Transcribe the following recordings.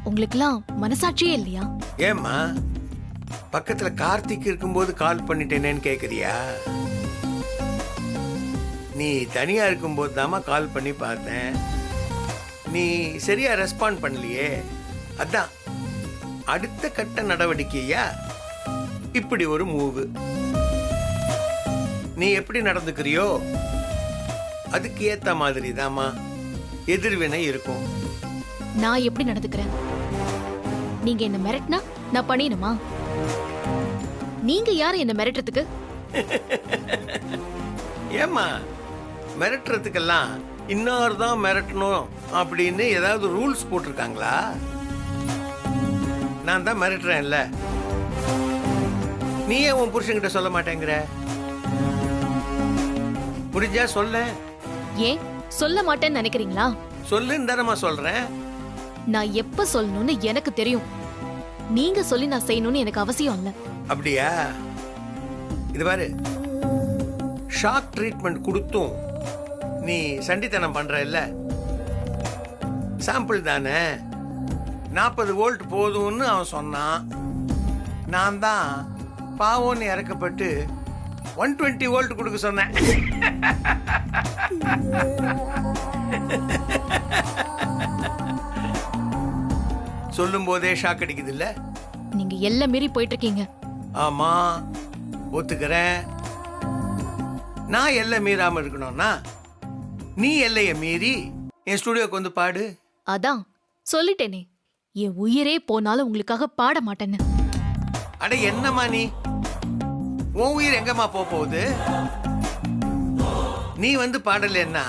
உங்களுக்குலாம் மனசாட்சியே இல்லையா? ஏம்மா பக்கத்துல கார்த்திக் இருக்கும்போது கால் பண்ணிட்டேனேன்னு கேக்குறியா? நீ தனியா இருக்கும்போது தாமா கால் பண்ணி பார்த்தேன். நீ சரியா ரெஸ்பாண்ட் பண்ணலையே. அதான் அடுத்த கட்ட நடவடிக்கையா இப்படி ஒரு மூவு. நீ எப்படி நடந்துக்கிறியோ அதுக்கு ஏத்த மாதிரி தாமா எதிர்வினை இருக்கும். நான் எப்படி நடந்துக்கிறேன்? நீங்க என்ன மிரட்டினா நான் பண்ணிடுமா? நீங்க யாரு என்ன மிரட்டுறதுக்கு? ஏம்மா மிரட்டுறதுக்கெல்லாம் இன்னொரு தான் மிரட்டணும் அப்படின்னு ஏதாவது ரூல்ஸ் போட்டிருக்காங்களா? நான் தான் மிரட்டுறேன்ல. நீ ஏன் உன் புருஷன்கிட்ட சொல்ல மாட்டேங்கிற? புரிஞ்சா சொல்ல. ஏன் சொல்ல மாட்டேன்னு நினைக்கிறீங்களா? சொல்லுன்னு தானமா சொல்றேன். நான் எப்ப சொல்லணும்னு எனக்கு தெரியும். நீங்க சொல்லி நான் செய்யணும்னு எனக்கு அவசியம் இல்ல. அப்படியா? இது பாரு, ஷாக் ட்ரீட்மெண்ட் கொடுத்தும் நீ சண்டித்தனம் பண்ற இல்ல. சாம்பிள் தானே, 40 வோல்ட் போதும்னு அவன் சொன்னான். நான் தான் பாவோன்னு இறக்கப்பட்டு 120 வோல்ட் கொடுக்க சொன்னேன். சொல்லும் போதே ஷாக் அடிக்குது இல்ல? நீங்க எல்லாம் மீறி போயிட்டு இருக்கீங்க. ஆமா, ஒத்துக்கிறேன். நான் எல்லை மீறாம இருக்கணும்னா நீ எல்லைய மீறி என் ஸ்டுடியோக்கு வந்து பாடு. அதான் சொல்லிட்டேனே, என் உயிரே போனாலும் உங்களுக்காக பாட மாட்டேன்னு. அட என்னம்மா நீ, உன் உயிர் எங்கம்மா போகுது? நீ வந்து பாடலன்னா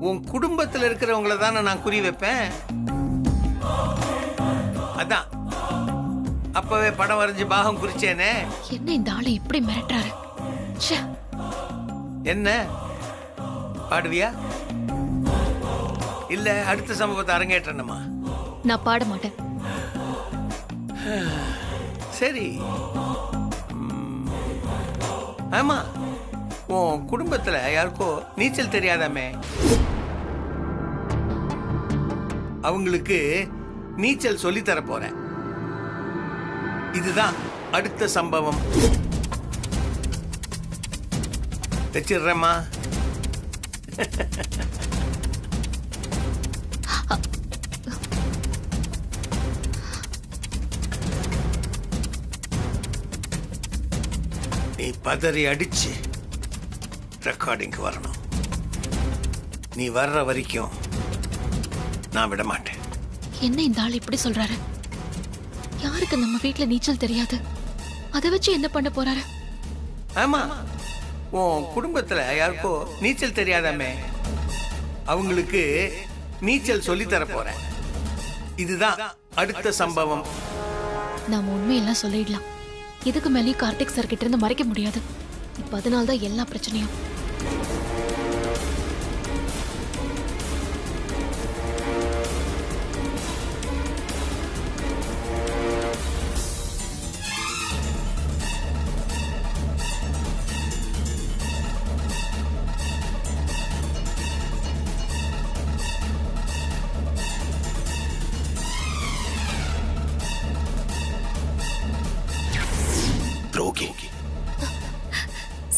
உன் குடும்பத்தில் இருக்கிறவங்கள தானே நான் குறி வைப்பேன். அதான் அப்பவே படம் வரைஞ்சு பாகம் குறிச்சேனே. என்ன இந்த ஆளு இப்படி மிரட்டுறாரு? ச்சே. என்ன பாடுவியா இல்ல அடுத்த சம்பவத்தை அரங்கேற்றணுமா? நான் பாட மாட்டேன். சரி. ஆமா, உன் குடும்பத்துல யாருக்கோ நீச்சல் தெரியாதாமே, அவங்களுக்கு நீச்சல் சொல்லி தர போறேன். இதுதான் அடுத்த சம்பவம். வச்சிடுறேம்மா. நீ பதறி அடிச்சு ரெக்கார்டிங்க்கு வரணும். நீ வர்ற வரைக்கும் நான் விட மாட்டேன். என்ன இந்த ஆள் இப்படி சொல்றாரு? யாருக்கு நம்ம வீட்ல நீச்சல் தெரியாது? அதை வச்சு என்ன பண்ண போறாரு? ஆமா, உன் குடும்பத்துல யாருக்கோ நீச்சல் தெரியாதாமே, அவங்களுக்கு நீச்சல் சொல்லி தர போறேன். இதுதான் அடுத்த சம்பவம். நாம உண்மையெல்லாம் சொல்லிடலாம். இதுக்கு மேலே கார்த்திக் சார் கிட்ட இருந்து மறைக்க முடியாது. இப்ப அதனால்தான் எல்லா பிரச்சனையும்.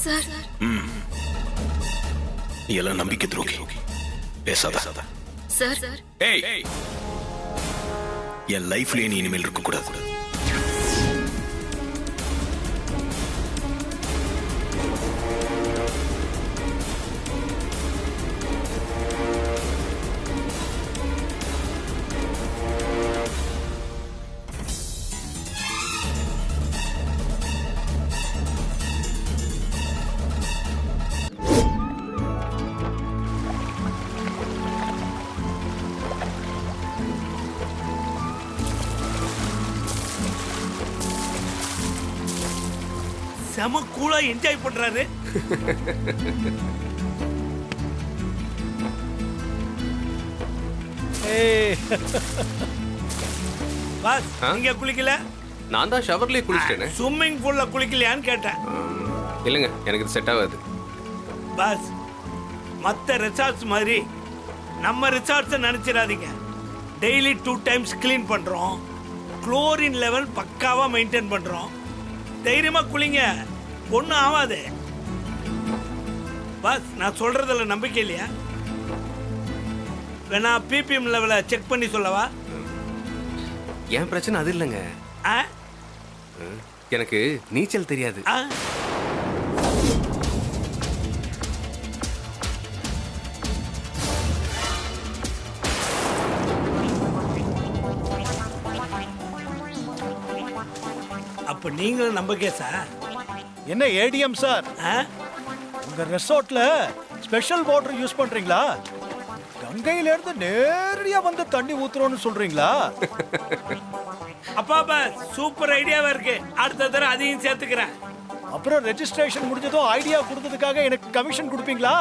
சார், நீ எல்லாம் நம்பிக்கை துரோகி. பேசாத சார். ஏய், என் லைஃப்லயே நீ இனிமேல் இருக்க கூடாது. செம கூலா என்ஜாய் பண்றாரு. பாஸ், நீங்க குளிக்கல? நான் தான் ஷவர்லயே குளிச்சிட்டேனே. ஸ்விம்மிங் பூல்ல குளிக்கலையான்னு கேட்டேன். இல்லைங்க, எனக்கு இது செட் ஆகாது. பாஸ், மற்ற ரிசார்ட்ஸ் மாதிரி நம்ம ரிசார்ட்ஸ் நினைச்சிடாதீங்க. டெய்லி 2 டைம்ஸ் க்ளீன் பண்ணுறோம். குளோரின் லெவல் பக்காவாக மெயின்டைன் பண்ணுறோம். தைரியமாக குளிங்க, ஒன்றும் ஆகாது. பாஸ், நான் சொல்கிறதில்ல நம்பிக்கை இல்லையா? வேணா பிபிஎம் லெவலை செக் பண்ணி சொல்லவா? என் பிரச்சனை அது இல்லைங்க. ஆ எனக்கு நீச்சல் தெரியாது. ஆ அப்ப நீங்களும் நம்ப கேஸா? என்ன ஏடிஎம் சார், உங்க ரெசார்ட்ல ஸ்பெஷல் வாட்டர் யூஸ் பண்றீங்களா? கங்கையில இருந்து நேரடியா வந்து தண்ணி ஊத்துறோம்னு சொல்றீங்களா? அப்பா பாஸ், சூப்பர் ஐடியாவா இருக்கு. அடுத்த தடவை அதையும் சேர்த்துக்கிறேன். அப்புறம் ரெஜிஸ்ட்ரேஷன் முடிஞ்சதும் ஐடியா கொடுத்ததுக்காக எனக்கு கமிஷன் கொடுப்பீங்களா?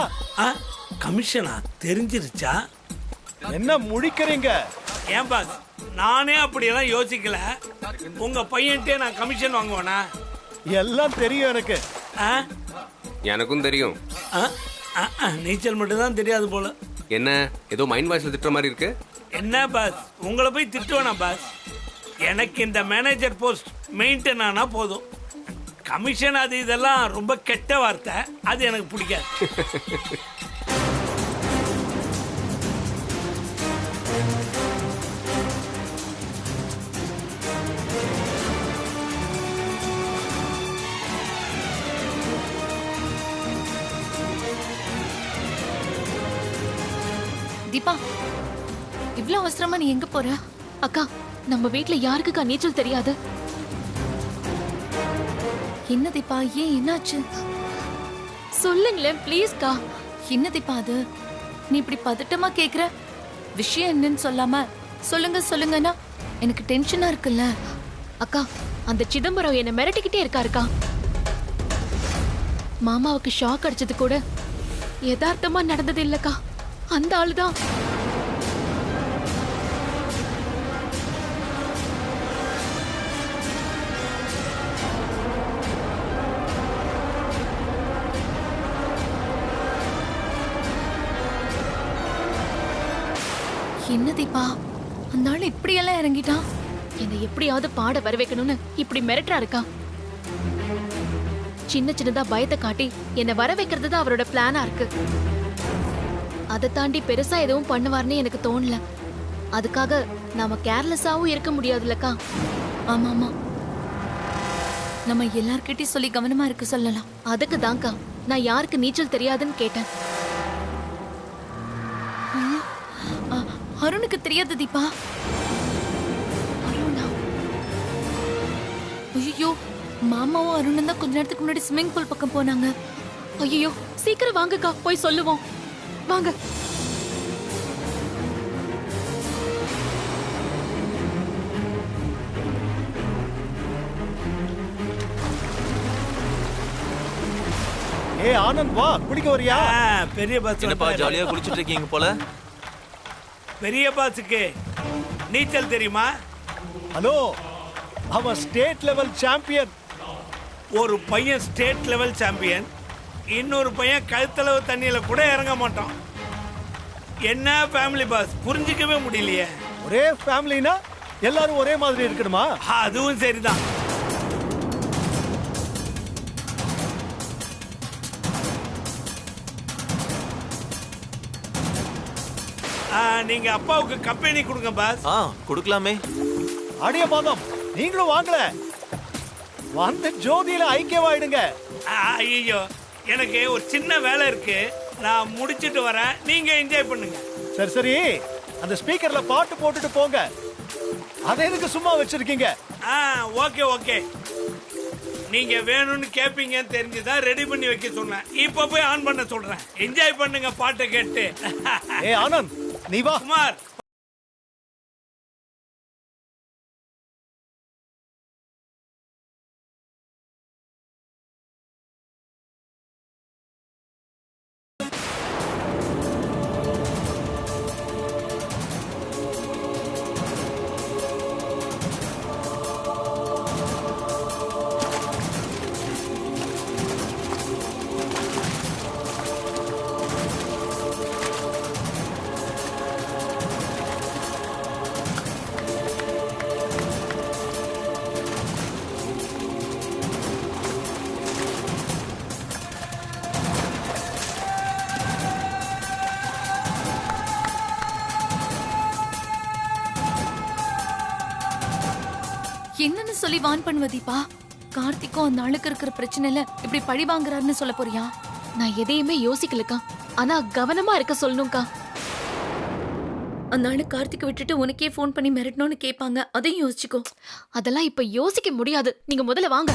கமிஷனா? தெரிஞ்சிருச்சா? என்ன முழிக்கிறீங்க? ஏன் பாஸ், நானே அப்படியெல்லாம் யோசிக்கல. உங்க பையன்ட்டே நான் கமிஷன் வாங்குவேனா? எல்லாம் தெரியும் எனக்கு. எனக்கும் தெரியும். நீச்சல் மட்டும் தான் தெரியாது போல. என்ன ஏதோ மைண்ட் வாய்ஸ்ல திட்டுற மாதிரி இருக்கு? என்ன பாஸ், உங்களை போய் திட்டுவேனா பாஸ்? எனக்கு இந்த மேனேஜர் போஸ்ட் மெயின்டைன் ஆனா போதும். கமிஷன் அது இதெல்லாம் ரொம்ப கெட்ட வார்த்தை, அது எனக்கு பிடிக்காது. தீபா, இவ்ளோ அவசரமா நீ எங்க போற? அக்கா, நம்ம வீட்ல யாருக்குக்கா நீச்சல் தெரியாது? என்ன தீபா, ஏன் என்னாச்சு? சொல்லுங்களேன் ப்ளீஸ்க்கா. என்ன தீபா அது? நீ இப்படி பதட்டமா கேக்குற? விஷயம் என்னன்னு சொல்லாம சொல்லுங்க சொல்லுங்கன்னா எனக்கு டென்ஷனா இருக்குல்ல. அக்கா, அந்த சிதம்பரம் என்ன மிரட்டிக்கிட்டே இருக்காருக்கா. மாமாவுக்கு ஷாக் அடிச்சது கூட யதார்த்தமா நடந்தது இல்லக்கா, அந்த ஆளுதான். என்ன தீபா, அந்த ஆள் இப்படியெல்லாம் இறங்கிட்டான்? என்னை எப்படியாவது பாட வர வைக்கணும்னு இப்படி மிரட்டா இருக்கா. சின்ன சின்னதா பயத்தை காட்டி என்னை வர வைக்கிறது தான் அவரோட பிளானா இருக்கு. அதை தாண்டி பெருசா எதுவும் பண்ணுவார்னு எனக்கு தோணல. அதுக்காக நாம கேர்லெஸ்ஸாவும் இருக்க முடியாதுல்லக்கா. ஆமா ஆமா, நம்ம எல்லார்கிட்டயும் சொல்லி கவனமா இருக்க சொல்லலாம். அதுக்கு தான்க்கா நான் யாருக்கு நீச்சல் தெரியாதுன்னு கேட்டேன். அருணுக்கு தெரியாது தீபா. அருணா? ஐயோ, மாமாவும் அருணும் தான் கொஞ்ச நேரத்துக்கு முன்னாடி ஸ்விம்மிங் பூல் பக்கம் போனாங்க. ஐயோ, சீக்கிரம் வாங்கக்கா, போய் சொல்லுவோம். வாங்க. ஏ ஆனந்த், வா குளிக்க வரியா? பெரிய பாஸ் என்னப்பா ஜாலியா குளிச்சிட்டு இருக்கீங்க போல. பெரிய பாஸுக்கு நீச்சல் தெரியுமா? ஹலோ, அவன் ஸ்டேட் லெவல் சாம்பியன். ஒரு பையன் ஸ்டேட் லெவல் சாம்பியன், இன்னொரு பையன் கழுத்தளவு தண்ணியில கூட இறங்க மாட்டான். என்ன ஃபேமிலி பாஸ், புரிஞ்சிக்கவே முடியலையே. ஒரே ஃபேமிலினா எல்லாரும் ஒரே மாதிரி இருக்கணுமா? அதுவும் சரிதான். நீங்க அப்பாவுக்கு கம்பெனி கொடுங்க பாஸ். கொடுக்கலாமே. அடிய பாதம், நீங்களும் வாங்கல, வந்து ஜோதியில ஐக்கியமாயிடுங்க. ஐயோ, எனக்கு ஒரு சின்ன வேலை இருக்கு, நான் முடிச்சிட்டு வரேன், நீங்க என்ஜாய் பண்ணுங்க. சரி சரி, அந்த ஸ்பீக்கர்ல பாட்டு போட்டுட்டு போங்க. அதை எதுக்கு சும்மா வச்சிருக்கீங்க? ஓகே ஓகே, நீங்க வேணும்னு கேப்பீங்கன்னு தெரிஞ்சுதான் ரெடி பண்ணி வைக்க சொன்னேன். இப்ப போய் ஆன் பண்ண சொல்றேன், என்ஜாய் பண்ணுங்க பாட்டை கேட்டு. ஏ ஆனந்த், நீ வா. குமார், என்னன்னு சொல்லி வான் பண்ணுவ தீபா? கார்த்திக்கும் அந்த ஆளுக்கு இருக்கிற பிரச்சனையில இப்படி பழி வாங்குறாருன்னு சொல்ல போறியா? நான் எதையுமே யோசிக்கலக்கா. ஆனா கவனமா இருக்க சொல்லணும்க்கா. அந்த ஆளு கார்த்திக் விட்டுட்டு உனக்கே ஃபோன் பண்ணி மிரட்டணும்னு கேட்பாங்க, அதையும் யோசிச்சுக்கோ. அதெல்லாம் இப்ப யோசிக்க முடியாது. நீங்க முதல்ல வாங்க.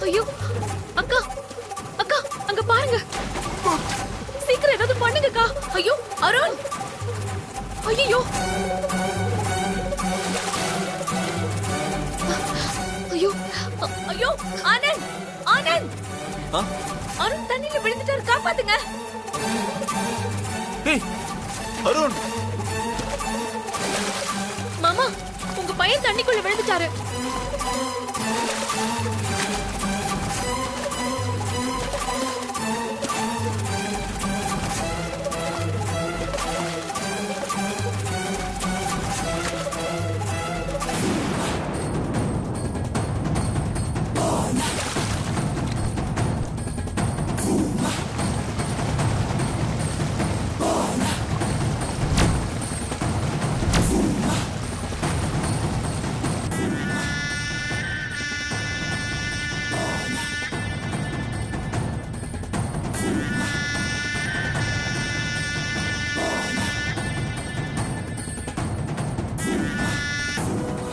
ஐயோ அக்கா, அக்கா அங்க பாருங்க. சீக்கிரம் ஏதாவது பண்ணுங்கக்கா. ஐயோ அருண், ஐயோ ஐயோ ஐயோ ஆனந்த், ஆனந்த், அருண் தண்ணியில விழுந்துட்டாரு, காப்பாத்துங்க. அருண், மாமா உங்க பையன் தண்ணிக்குள்ள விழுந்துட்டாரு.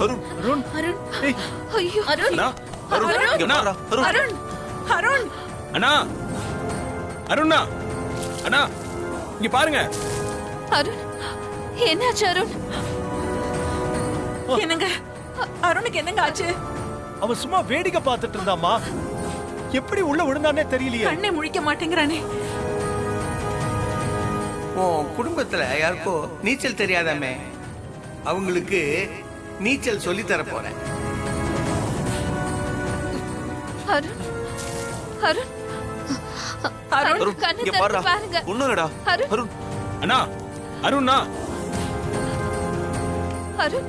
அருண், அருண், அருண், ஏய், ஐயோ அருண், அண்ணா அருண், இங்க பாருடா, அருண். அருண், அருண், அண்ணா அருண்ணா, அண்ணா இங்க பாருங்க. அருண், என்னாச்சு அருண்? என்னங்க அருணுக்கு என்னங்க ஆச்சு? அவன் சும்மா வேடிக்கை பார்த்துட்டு இருந்தாமா, எப்படி உள்ள விழுந்தானே தெரியலையே. கண்ணை முழிக்க மாட்டேங்கிறானே. உன் குடும்பத்துல யாருக்கோ நீச்சல் தெரியாதாமே, அவங்களுக்கு நீச்சல் சொல்லி தர போறேன். அருண், அருண், அருண், அருண், கண்ணை இங்க திறந்து பாருடா. பாருங்க. ஒண்ணும் இல்லடா. அருண். அருண், அண்ணா அருண்ணா, அருண்,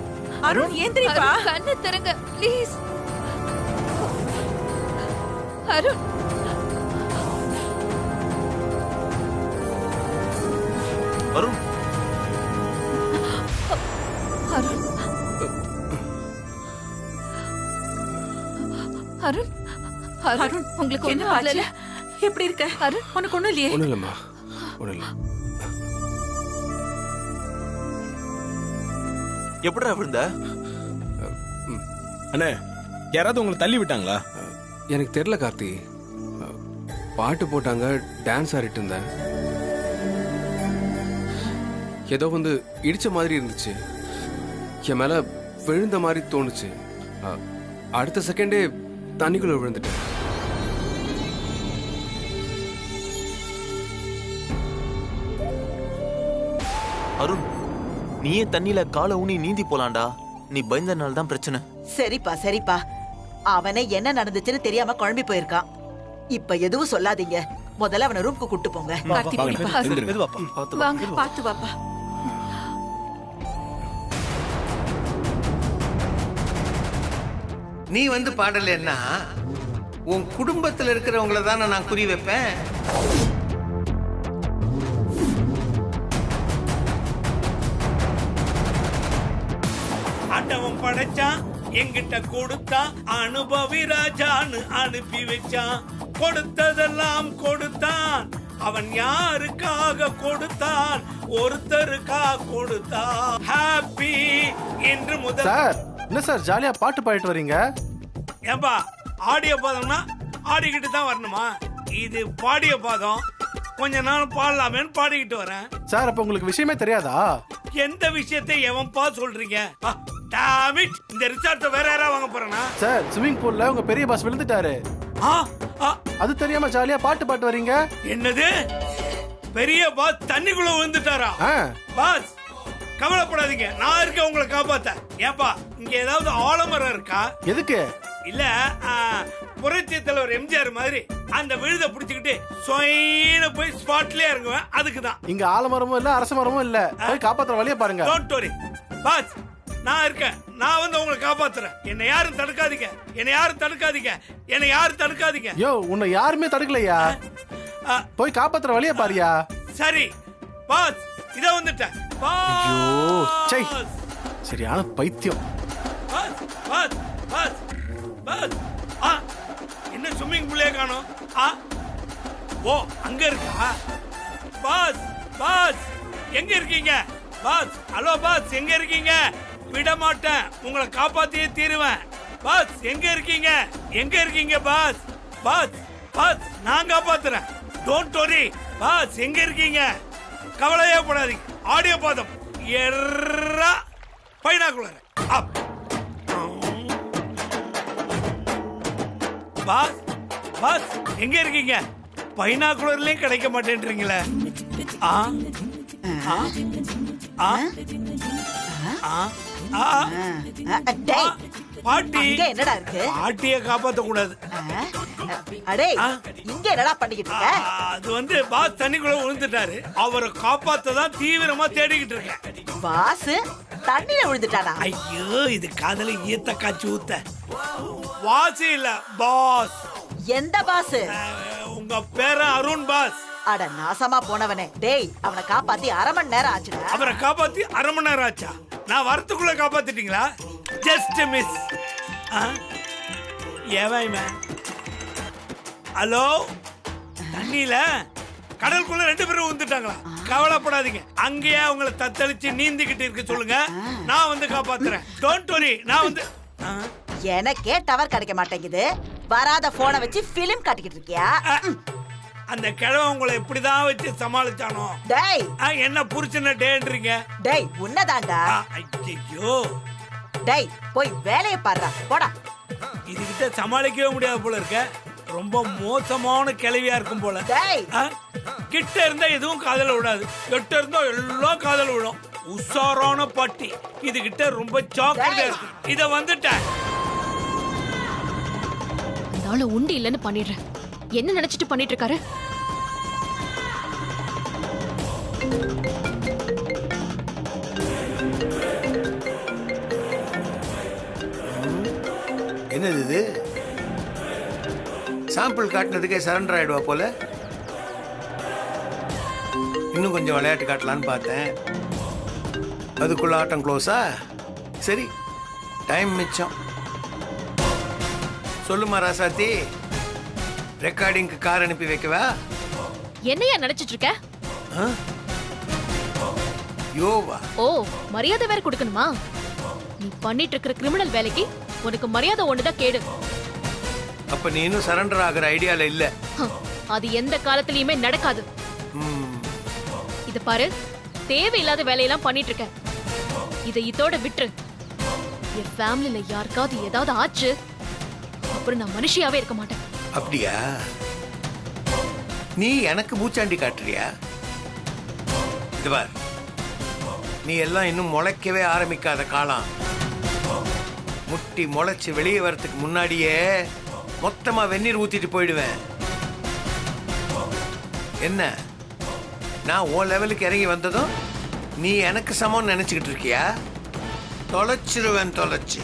அருண் ஏந்திரிப்பா. அருண், கண்ணை திறங்க ப்ளீஸ். அருண், அருண், அருண், அருண், அருண், உங்களுக்கு என்ன ஒண்ணும் ஆச்சு? ஆகல? எப்படி இருக்க? அருண், உனக்கு ஒண்ணும் இல்லையே? ஒன்றும் இல்லைம்மா, ஒன்றும் இல்லை. எப்படிடா விழுந்த? அண்ணே யாராவது உங்களை தள்ளி விட்டாங்களா? எனக்கு தெரியல கார்த்தி. பாட்டு போட்டாங்க, டான்ஸ் ஆடிட்டு இருந்தேன். ஏதோ வந்து இடிச்ச மாதிரி இருந்துச்சு, என் மேல விழுந்த மாதிரி தோணுச்சு. அடுத்த செகண்டே தண்ணிக்குள்ள விழுந்துட்டேன். அருண் நீயே தண்ணியில காலை ஊனி நீந்தி போலாம்டா. நீ பயந்தனால தான் பிரச்சனை. சரிப்பா சரிப்பா, அவனே என்ன நடந்துச்சுன்னு தெரியாம குழம்பி போயிருக்கான். இப்ப எதுவும் சொல்லாதீங்க, முதல்ல அவனை ரூம்க்கு கூட்டு போங்க. கார்த்தி கூட்டிட்டு வா. மெதுவாப்பா. பார்த்து வாங்க பாத்து வாப்பா. நீ வந்து பாடலைன்னா உன் குடும்பத்தில் இருக்கிறவங்கள தானே நான் குறி வைப்பேன். ஆண்டவன் படைச்சான், எங்கிட்ட கொடுத்தான், அனுபவி ராஜான்னு அனுப்பி வச்சான். கொடுத்ததெல்லாம் கொடுத்தான், அவன் யாருக்காக கொடுத்தான்? ஒருத்தருக்காக கொடுத்தான். ஹாப்பி என்று முதல். சார் என்ன சார் ஜாலியா பாட்டு பாடிட்டு வரீங்க? ஏன்பா ஆடியோ பாதம்னா ஆடிக்கிட்டு தான் வரணுமா? இது பாடிய பாதம், கொஞ்ச நாள் பாடலாமேன்னு பாடிக்கிட்டு வரேன். சார் அப்ப உங்களுக்கு விஷயமே தெரியாதா? எந்த விஷயத்தை எவன்பா சொல்றீங்க? damn it, இந்த ரிசார்ட்டை வேற யாரா வாங்க போறேனா? சார் ஸ்விமிங் பூல்ல உங்க பெரிய பாஸ் விழுந்துட்டாரு. அது தெரியாம ஜாலியா பாட்டு பாட்டு வரீங்க? என்னது? பெரிய பாஸ் தண்ணிக்குள்ள விழுந்துட்டாரா? பாஸ் கவலைப்படாதீங்க, நான் இருக்கேன் உங்களை காப்பாத்த. ஏப்பா இங்க ஏதாவது ஆலமரம் இருக்கா? எதுக்கு? இல்ல புரட்சி தலைவர் எம்ஜிஆர் மாதிரி அந்த விழுத புடிச்சுக்கிட்டு சொயின்னு போய் ஸ்பாட்லயே இறங்குவேன், அதுக்குதான். இங்க ஆலமரமும் இல்ல அரச மரமும் இல்ல, போய் காப்பாத்துற வழிய பாருங்க. டோன்ட் வரி பாஸ், நான் இருக்கேன், நான் வந்து உங்களை காப்பாத்துறேன். என்னை யாரும் தடுக்காதீங்க, என்னை யாரும் தடுக்காதீங்க, என்னை யாரும் தடுக்காதீங்க. யோ உன்னை யாருமே தடுக்கலையா, போய் காப்பாத்துற வழிய பாரியா. சரி பாஸ், இத வந்துட்டேன். ஐயோ சை, சரியான பைத்தியம். பாஸ் பாஸ் பாஸ் பாஸ், என்ன ஸ்விம்மிங் பூலே காணோம்? ஓ அங்க இருக்கா? பாஸ் பாஸ் எங்க இருக்கீங்க? பாஸ் ஹலோ பாஸ், எங்க இருக்கீங்க? விட மாட்டேன், உங்களை காப்பாத்தியே தீருவேன். பாஸ் எங்க இருக்கீங்க? எங்க இருக்கீங்க பாஸ்? பாஸ் பாஸ் நான் காப்பாத்துறேன், டோன்ட் வரி. பாஸ் எங்க இருக்கீங்க? கவலையே படாதீங்க. ஆடியோ பாதம் எர்ரா பைனாக்குலர் அப். பாஸ் பாஸ் எங்க இருக்கீங்க? பைனாக்குலர்லயும் கிடைக்க மாட்டேன்றீங்களே. ஆ ஆ ஆ பாட்டி என்னடா இருக்கு? பாட்டிய காப்பாத்த கூடாது. அடே இங்க என்னடா பண்ணிக்கிட்டு இருக்க? அது வந்து பாஸ் தண்ணிக்குள்ள விழுந்துட்டாரு, அவரை காப்பாத்த தான் தீவிரமா தேடிக்கிட்டு இருக்கேன். பாஸ் தண்ணில விழுந்துட்டானா? ஐயோ இது காதல ஈத்த காய்ச்சி ஊத்த. வாசி இல்ல பாஸ். எந்த பாஸ்? உங்க பேர அருண் பாஸ். அட நாசமா போனவனே, டேய் அவனை காப்பாத்தி 1/2 மணி நேரம் ஆச்சுடா. அவரை காப்பாத்தி 1/2 மணி நேரம் ஆச்சா? நான் வரத்துக்குள்ள காப்பாத்திட்டீங்களா? Just miss. ஏவாய் மேன். ஹலோ, தண்ணியில கடலுக்குள்ள 2 பேரும் வந்துட்டாங்களா? கவலைப்படாதீங்க, அங்கேயே அவங்களை தத்தளிச்சு நீந்திக்கிட்டு இருக்க சொல்லுங்க, நான் வந்து காப்பாத்துறேன். டோன்ட் வரி, நான் வந்து. எனக்கே டவர் கிடைக்க மாட்டேங்குது, வராத போனை வச்சு பிலிம் காட்டிக்கிட்டு இருக்கியா? அந்த கிழவ உங்களை எப்படிதான் வச்சு சமாளிச்சானோ? டேய் என்ன புரிச்சுன டேன்றீங்க? டேய் உன்னதாண்டா. ஐயோ டேய் போய் வேலையை பாருடா, போடா. இதுகிட்ட சமாளிக்கவே முடியாது போல இருக்க, ரொம்ப மோசமான கிளவியா இருக்கும் போல. டேய் கிட்ட இருந்தா எதுவும் காதல விடாது, கிட்ட இருந்தா எல்லாம் காதல விடும். உஷாரான பாட்டி, இதுகிட்ட ரொம்ப ஜாக்கிரதையா இருக்கு. இத வந்துட்டேன். அந்த ஆளு உண்டு இல்லைன்னு பண்ணிடுறேன். என்ன நினைச்சிட்டு பண்ணிட்டு இருக்காரு? என்னது இது? சாம்பிள் காட்டினதுக்கே சரண்டர் ஆயிடுவா போல. இன்னும் கொஞ்சம் விளையாட்டு காட்டலான்னு பார்த்தேன், அதுக்குள்ள ஆட்டம் க்ளோஸா? சரி, டைம் மிச்சம். சொல்லுமா ராசாத்தி, ரெக்கார்டிங்க்கு கார் அனுப்பி வைக்கவா? என்னையா நினைச்சிட்டு இருக்க? யோவா. ஓ, மரியாதை வேற கொடுக்கணுமா? நீ பண்ணிட்டு இருக்கிற கிரிமினல் வேலைக்கு உனக்கு மரியாதை ஒண்ணுதான் கேடு. அப்ப நீ இன்னும் சரண்டர் ஆகிற ஐடியால இல்ல? அது எந்த காலத்திலயுமே நடக்காது. இத பாரு, தேவையில்லாத வேலையெல்லாம் பண்ணிட்டு இருக்க, இதை இதோட விட்டுரு. என் ஃபேமிலில யாருக்காவது ஏதாவது ஆச்சு, அப்புறம் நான் மனுஷியாவே இருக்க மாட்டேன். அப்படியா? நீ எனக்கு மூச்சாண்டி காட்டுறியா? இது பார், நீ எல்லாம் இன்னும் முளைக்கவே ஆரம்பிக்காத காலம். முட்டி முளைச்சு வெளியே வரதுக்கு முன்னாடியே மொத்தமா வெந்நீர் ஊத்திட்டு போயிடுவேன். என்ன, நான் உன் லெவலுக்கு இறங்கி வந்ததும் நீ எனக்கு சமம்னு நினைச்சுக்கிட்டு இருக்கியா? தொலைச்சிருவேன், தொலைச்சு.